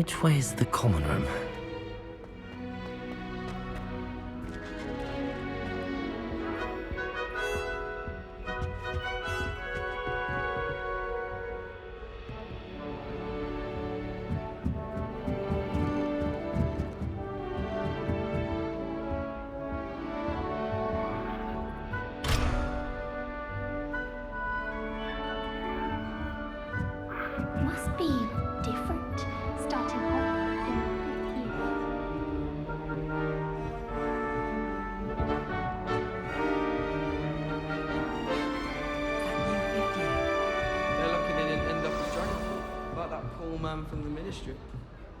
Which way is the common room? Must be different starting off in here. They're lucky they didn't end up as Dragonfall, like that poor man from the ministry.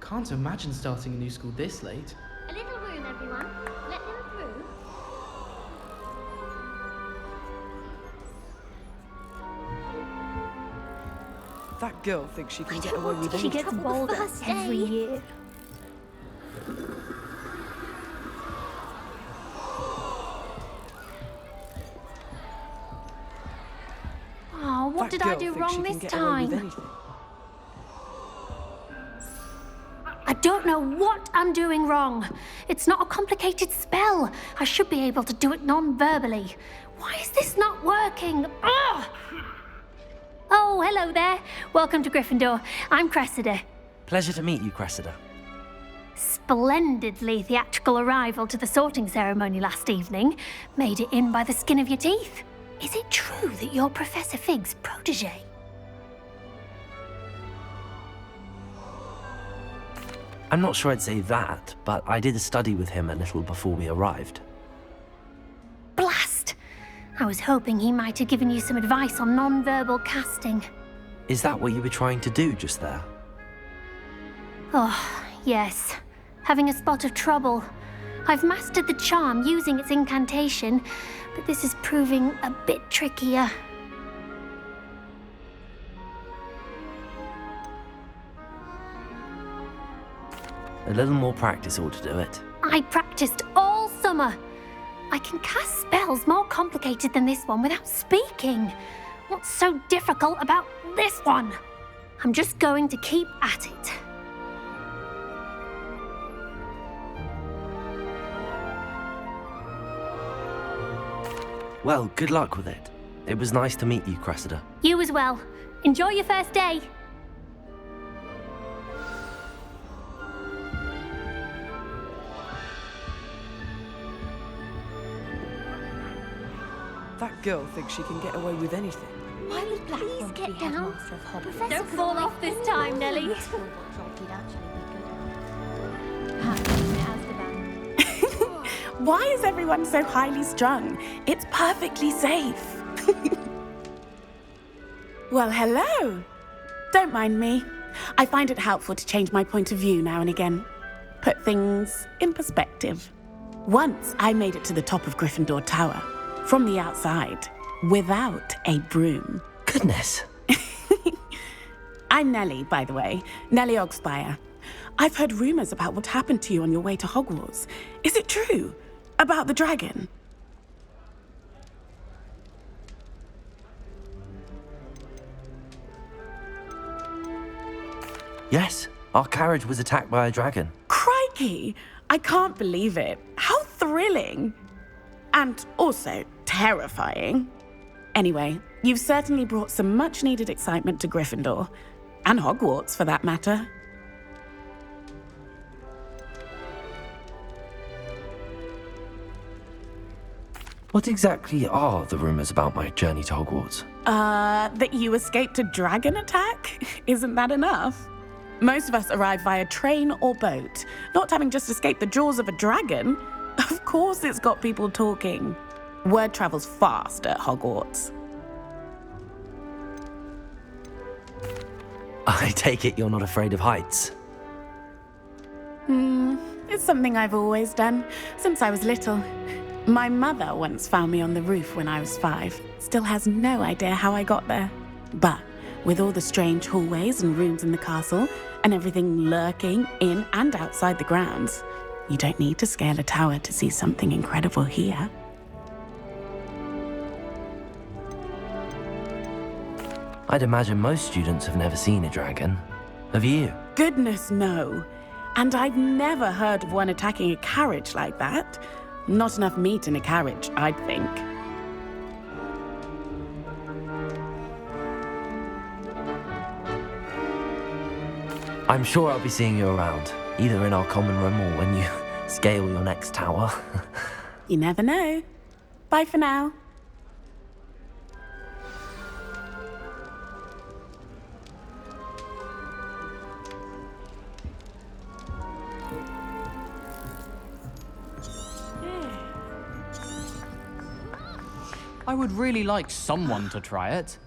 Can't imagine starting a new school this late. A little room, everyone. Let them through. That girl thinks she can get away with She anything. gets bolder every year. Oh, what did I do wrong this time? I don't know what I'm doing wrong. It's not a complicated spell. I should be able to do it non-verbally. Why is this not working? Ugh! Oh, hello there. Welcome to Gryffindor. I'm Cressida. Pleasure to meet you, Cressida. Splendidly theatrical arrival to the sorting ceremony last evening. Made it in by the skin of your teeth. Is it true that you're Professor Fig's protege? I'm not sure I'd say that, but I did study with him a little before we arrived. Blast! I was hoping he might have given you some advice on non-verbal casting. Is that what you were trying to do just there? Oh, yes. Having a spot of trouble. I've mastered the charm using its incantation, but this is proving a bit trickier. A little more practice ought to do it. I practiced all summer. I can cast spells more complicated than this one without speaking. What's so difficult about this one? I'm just going to keep at it. Well, good luck with it. It was nice to meet you, Cressida. You as well. Enjoy your first day. That girl thinks she can get away with anything. Why would Black Please want to get be down. headmaster of Hogwarts? Don't fall off this time, Nellie. Why is everyone so highly strung? It's perfectly safe. Well, hello. Don't mind me. I find it helpful to change my point of view now and again. Put things in perspective. Once I made it to the top of Gryffindor Tower, from the outside, without a broom. Goodness. I'm Nellie, by the way. Nellie Ogspire. I've heard rumors about what happened to you on your way to Hogwarts. Is it true? About the dragon? Yes, our carriage was attacked by a dragon. Crikey! I can't believe it. How thrilling! And also terrifying. Anyway, you've certainly brought some much-needed excitement to Gryffindor. And Hogwarts, for that matter. What exactly are the rumors about my journey to Hogwarts? That you escaped a dragon attack? Isn't that enough? Most of us arrive via train or boat, not having just escaped the jaws of a dragon. Of course it's got people talking. Word travels fast at Hogwarts. I take it you're not afraid of heights. It's something I've always done, since I was little. My mother once found me on the roof when I was 5. Still has no idea how I got there. But with all the strange hallways and rooms in the castle, and everything lurking in and outside the grounds, you don't need to scale a tower to see something incredible here. I'd imagine most students have never seen a dragon. Have you? goodness, no. And I've never heard of one attacking a carriage like that. Not enough meat in a carriage, I'd think. I'm sure I'll be seeing you around, either in our common room or when you scale your next tower. You never know. Bye for now. I would really like someone to try it.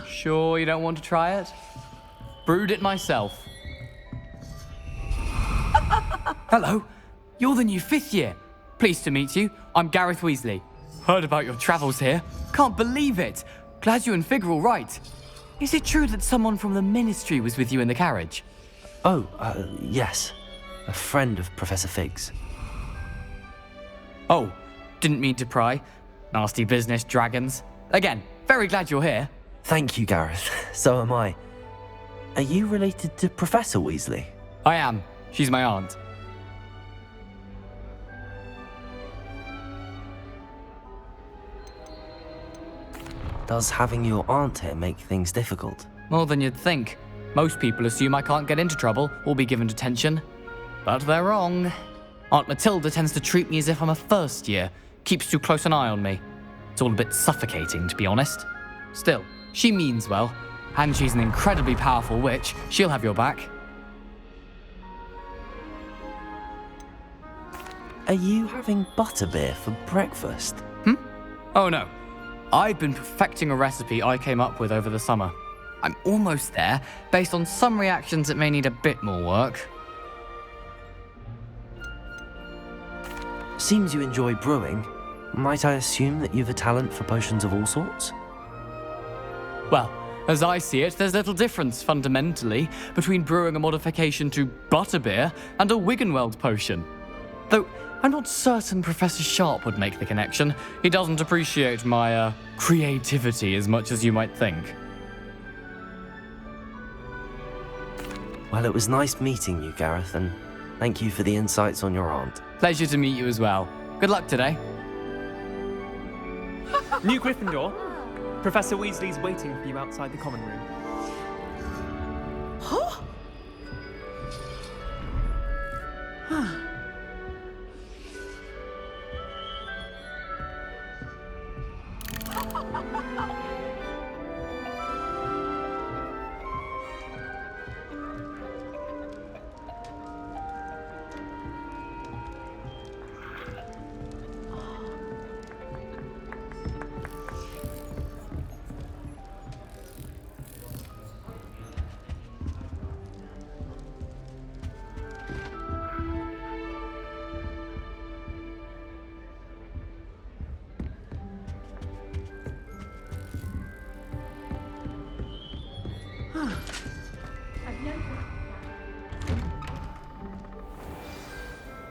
Sure you don't want to try it? Brewed it myself. Hello, you're the new 5th year. Pleased to meet you. I'm Gareth Weasley. Heard about your travels here. Can't believe it. Glad you and Fig are all right. Is it true that someone from the Ministry was with you in the carriage? Oh, yes. A friend of Professor Fig's. Oh, didn't mean to pry. Nasty business, dragons. Again, very glad you're here. Thank you, Gareth. So am I. Are you related to Professor Weasley? I am. She's my aunt. Does having your aunt here make things difficult? More than you'd think. Most people assume I can't get into trouble or be given detention. But they're wrong. Aunt Matilda tends to treat me as if I'm a first year. Keeps too close an eye on me. It's all a bit suffocating, to be honest. Still, she means well. And she's an incredibly powerful witch. She'll have your back. Are you having butterbeer for breakfast? Oh no. I've been perfecting a recipe I came up with over the summer. I'm almost there. Based on some reactions, it may need a bit more work. Seems you enjoy brewing. Might I assume that you've a talent for potions of all sorts? Well, as I see it, there's little difference, fundamentally, between brewing a modification to butterbeer and a Wiggenweld potion. Though, I'm not certain Professor Sharp would make the connection. He doesn't appreciate my, creativity as much as you might think. Well, it was nice meeting you, Gareth, and thank you for the insights on your aunt. Pleasure to meet you as well. Good luck today. New Gryffindor. Professor Weasley's waiting for you outside the common room.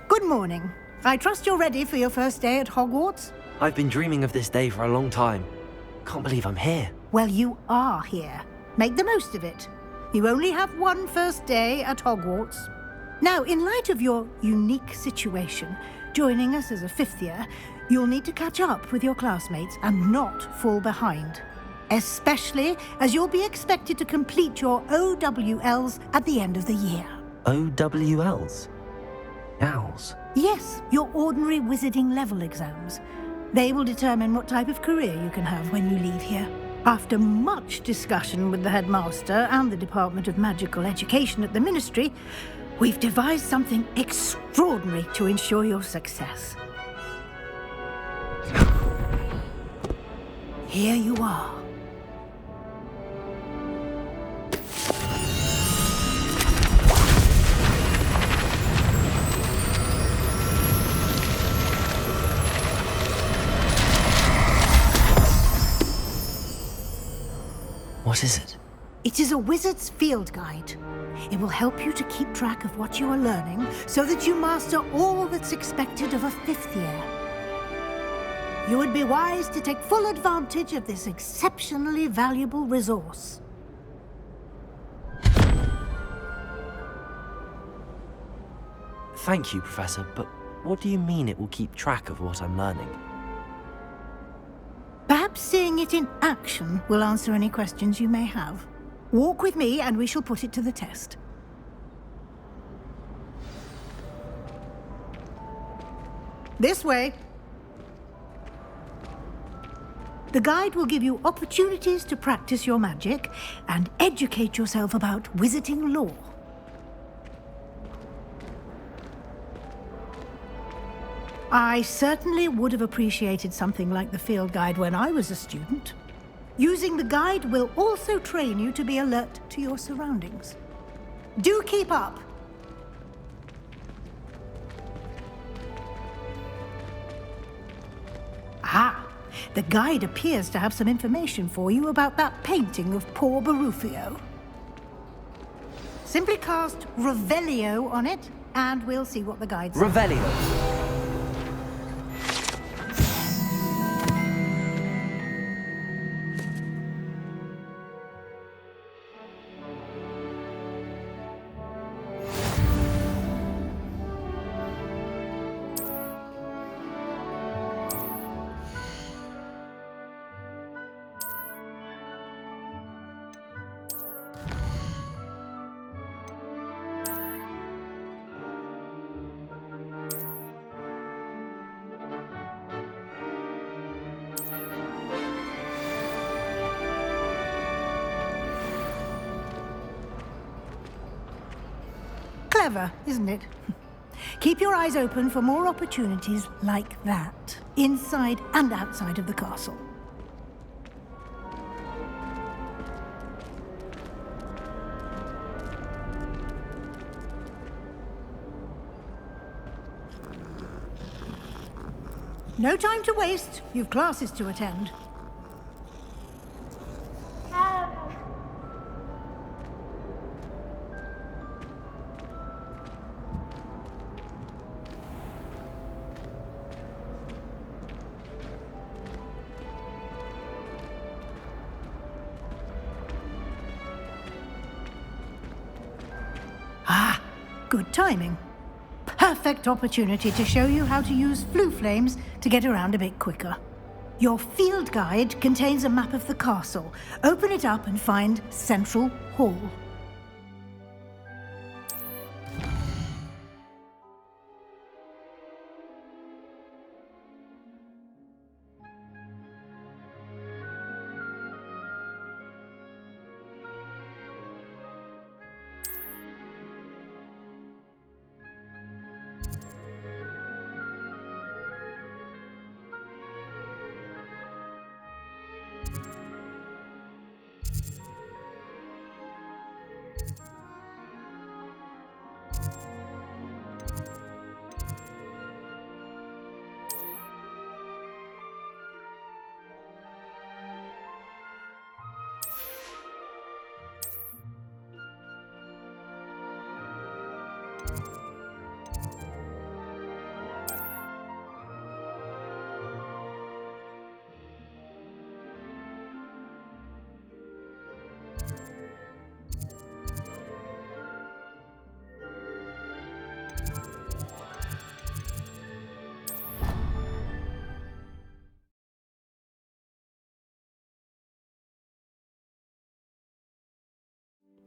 Good morning. I trust you're ready for your first day at Hogwarts? I've been dreaming of this day for a long time. Can't believe I'm here. Well, you are here. Make the most of it. You only have one first day at Hogwarts. Now, in light of your unique situation, joining us as a 5th year, you'll need to catch up with your classmates and not fall behind. Especially as you'll be expected to complete your OWLs at the end of the year. OWLs? Owls? Yes, your ordinary wizarding level exams. They will determine what type of career you can have when you leave here. After much discussion with the headmaster and the Department of Magical Education at the Ministry, we've devised something extraordinary to ensure your success. Here you are. What is it? It is a wizard's field guide. It will help you to keep track of what you are learning so that you master all that's expected of a 5th year. You would be wise to take full advantage of this exceptionally valuable resource. Thank you, Professor, but what do you mean it will keep track of what I'm learning? Perhaps seeing it in action will answer any questions you may have. Walk with me and we shall put it to the test. This way. The guide will give you opportunities to practice your magic and educate yourself about wizarding lore. I certainly would have appreciated something like the field guide when I was a student. Using the guide will also train you to be alert to your surroundings. Do keep up! Ah, the guide appears to have some information for you about that painting of poor Barufio. Simply cast Revelio on it, and we'll see what the guide says. Revelio. Clever, isn't it? Keep your eyes open for more opportunities like that, inside and outside of the castle. No time to waste. You've classes to attend. Ah, good timing. Perfect opportunity to show you how to use flue flames to get around a bit quicker. Your field guide contains a map of the castle. Open it up and find Central Hall.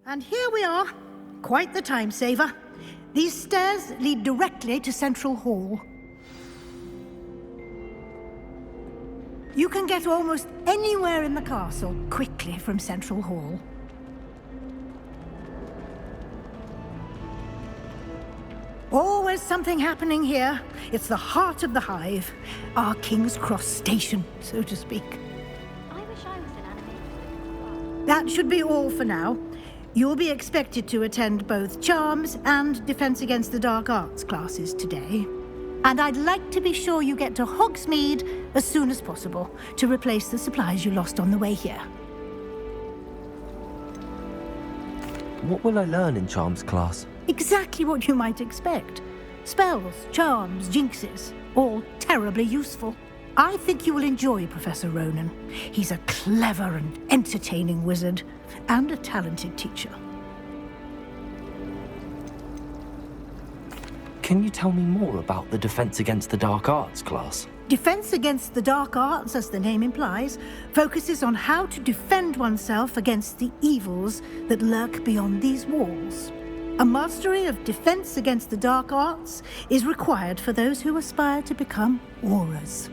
And here we are. Quite the time saver. These stairs lead directly to Central Hall. You can get almost anywhere in the castle quickly from Central Hall. Always something happening here. It's the heart of the hive. Our King's Cross station, so to speak. I wish I was an animated. That should be all for now. You'll be expected to attend both Charms and Defense Against the Dark Arts classes today. And I'd like to be sure you get to Hogsmeade as soon as possible to replace the supplies you lost on the way here. What will I learn in Charms class? Exactly what you might expect. Spells, charms, jinxes, all terribly useful. I think you will enjoy Professor Ronan. He's a clever and entertaining wizard, and a talented teacher. Can you tell me more about the Defense Against the Dark Arts class? Defense Against the Dark Arts, as the name implies, focuses on how to defend oneself against the evils that lurk beyond these walls. A mastery of Defense Against the Dark Arts is required for those who aspire to become Aurors.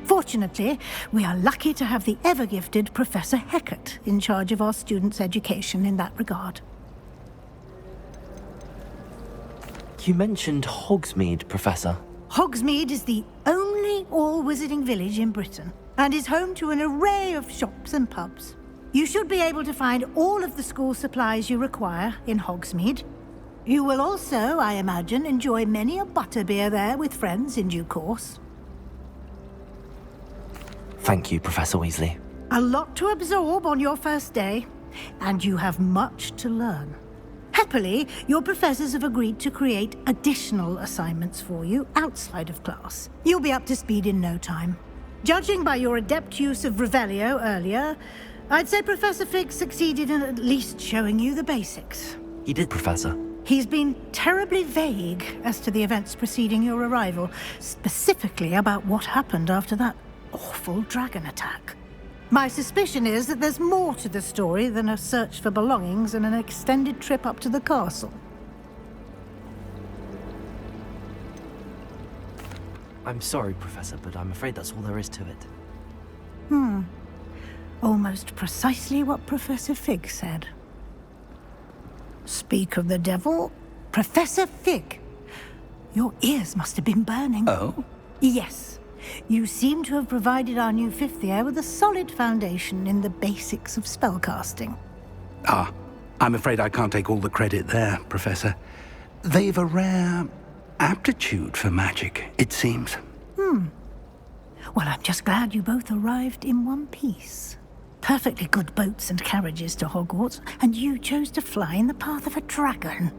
Fortunately, we are lucky to have the ever-gifted Professor Heckert in charge of our students' education in that regard. You mentioned Hogsmeade, Professor. Hogsmeade is the only all-wizarding village in Britain and is home to an array of shops and pubs. You should be able to find all of the school supplies you require in Hogsmeade. You will also, I imagine, enjoy many a butterbeer there with friends in due course. Thank you, Professor Weasley. A lot to absorb on your first day, and you have much to learn. Happily, your professors have agreed to create additional assignments for you outside of class. You'll be up to speed in no time. Judging by your adept use of Revelio earlier, I'd say Professor Fig succeeded in at least showing you the basics. He did, Professor. He's been terribly vague as to the events preceding your arrival, specifically about what happened after that awful dragon attack. My suspicion is that there's more to the story than a search for belongings and an extended trip up to the castle. I'm sorry, Professor, but I'm afraid that's all there is to it. Almost precisely what Professor Fig said. Speak of the devil, Professor Fig. Your ears must have been burning. Oh? Yes. You seem to have provided our new fifth year with a solid foundation in the basics of spellcasting. Ah, I'm afraid I can't take all the credit there, Professor. They've a rare aptitude for magic, it seems. Well, I'm just glad you both arrived in one piece. Perfectly good boats and carriages to Hogwarts, and you chose to fly in the path of a dragon.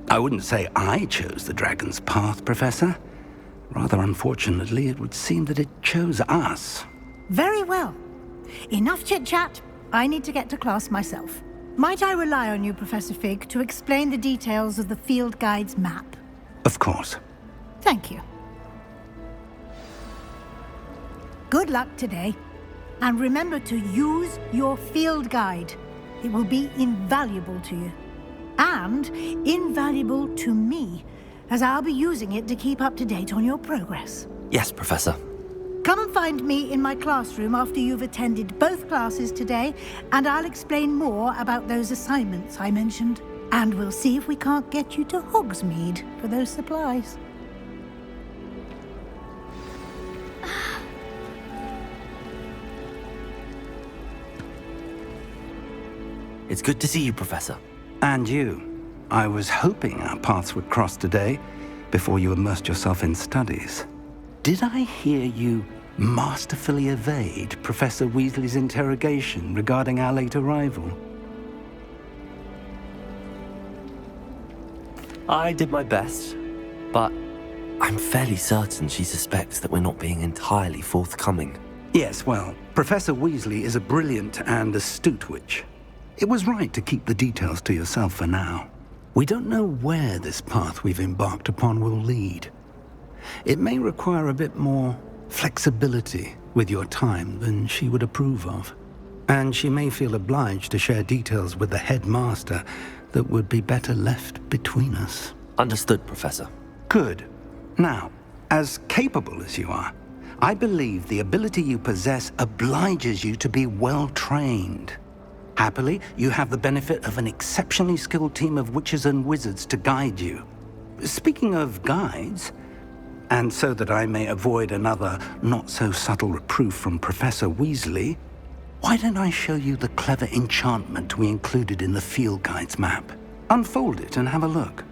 I wouldn't say I chose the dragon's path, Professor. Rather unfortunately, it would seem that it chose us. Very well. Enough chit-chat. I need to get to class myself. Might I rely on you, Professor Fig, to explain the details of the field guide's map? Of course. Thank you. Good luck today. And remember to use your field guide. It will be invaluable to you. And invaluable to me, as I'll be using it to keep up to date on your progress. Yes, Professor. Come and find me in my classroom after you've attended both classes today, and I'll explain more about those assignments I mentioned. And we'll see if we can't get you to Hogsmeade for those supplies. It's good to see you, Professor. And you. I was hoping our paths would cross today, before you immersed yourself in studies. Did I hear you masterfully evade Professor Weasley's interrogation regarding our late arrival? I did my best, but I'm fairly certain she suspects that we're not being entirely forthcoming. Yes, well, Professor Weasley is a brilliant and astute witch. It was right to keep the details to yourself for now. We don't know where this path we've embarked upon will lead. It may require a bit more flexibility with your time than she would approve of. And she may feel obliged to share details with the headmaster that would be better left between us. Understood, Professor. Good. Now, as capable as you are, I believe the ability you possess obliges you to be well trained. Happily, you have the benefit of an exceptionally skilled team of witches and wizards to guide you. Speaking of guides, and so that I may avoid another not-so-subtle reproof from Professor Weasley, why don't I show you the clever enchantment we included in the field guide's map? Unfold it and have a look.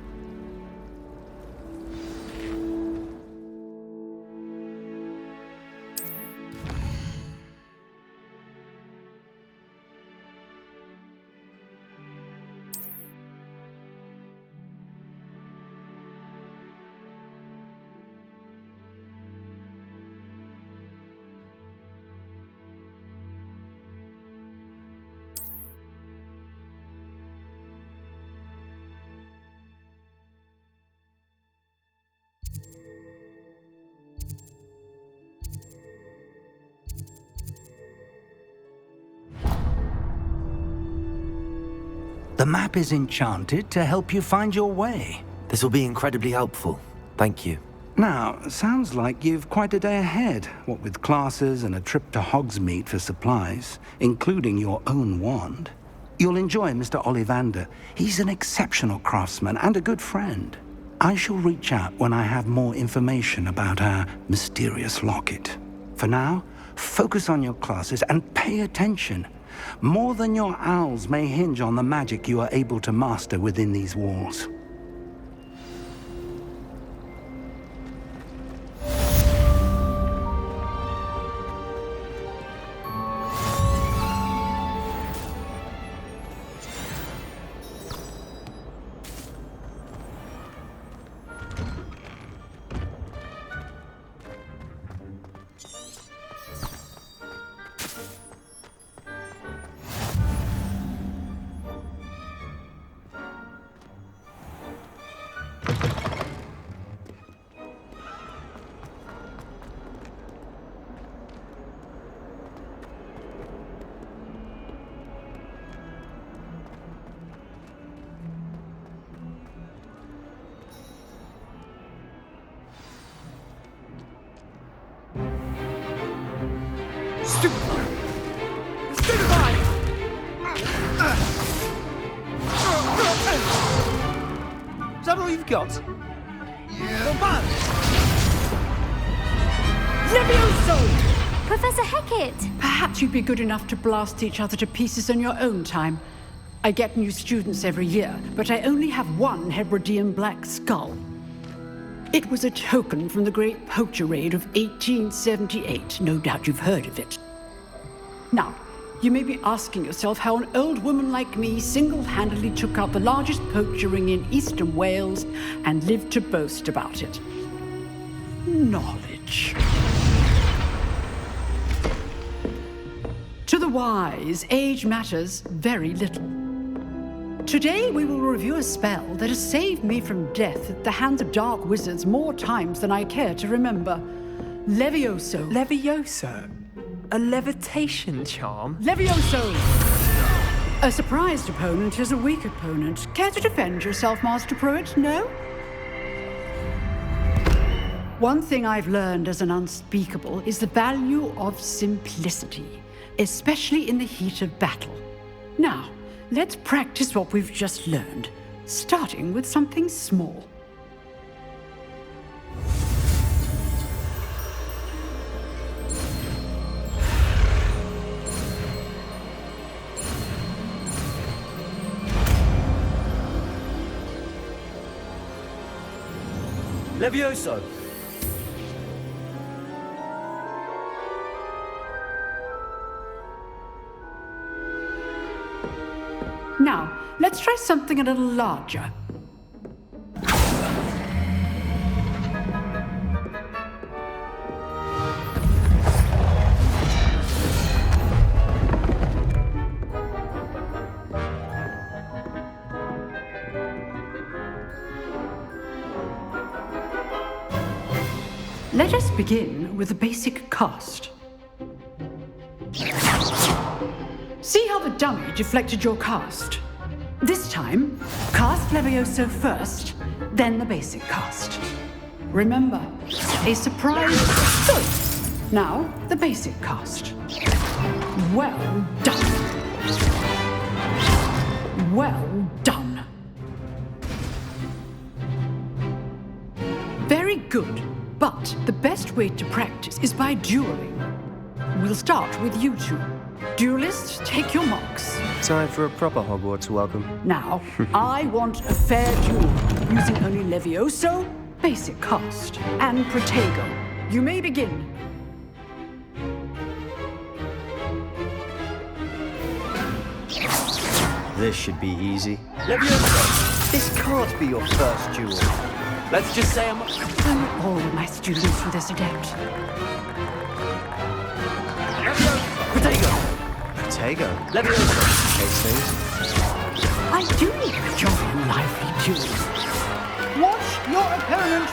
The map is enchanted to help you find your way. This will be incredibly helpful. Thank you. Now, sounds like you've quite a day ahead, what with classes and a trip to Hogsmeade for supplies, including your own wand. You'll enjoy Mr. Ollivander. He's an exceptional craftsman and a good friend. I shall reach out when I have more information about our mysterious locket. For now, focus on your classes and pay attention. More than your owls may hinge on the magic you are able to master within these walls. Is that all you've got? Yeah. Levioso! Professor Hecat! Perhaps you'd be good enough to blast each other to pieces in your own time. I get new students every year, but I only have one Hebridean black skull. It was a token from the Great Poacher Raid of 1878. No doubt you've heard of it. Now, you may be asking yourself how an old woman like me single-handedly took out the largest poacher ring in eastern Wales and lived to boast about it. Knowledge. To the wise, age matters very little. Today we will review a spell that has saved me from death at the hands of dark wizards more times than I care to remember. Levioso. Levioso? A levitation charm? Levioso! A surprised opponent is a weak opponent. Care to defend yourself, Master Pruitt? No? One thing I've learned as an unspeakable is the value of simplicity, especially in the heat of battle. Now, let's practice what we've just learned, starting with something small. Levioso! Now, let's try something a little larger. Let us begin with the basic cast. See how the dummy deflected your cast? This time, cast Levioso first, then the basic cast. Remember, a surprise. Good. Now, the basic cast. Well done. Well done. Very good. But the best way to practice is by dueling. We'll start with you two. Duelists, take your marks. Time for a proper Hogwarts welcome. Now, I want a fair duel, using only Levioso, basic cast, and Protego. You may begin. This should be easy. Levioso! This can't be your first duel. Let's just say I'm All my students for this adept. Protego! Protego? Levioso! Case things. I do enjoy lively duels. Watch your opponent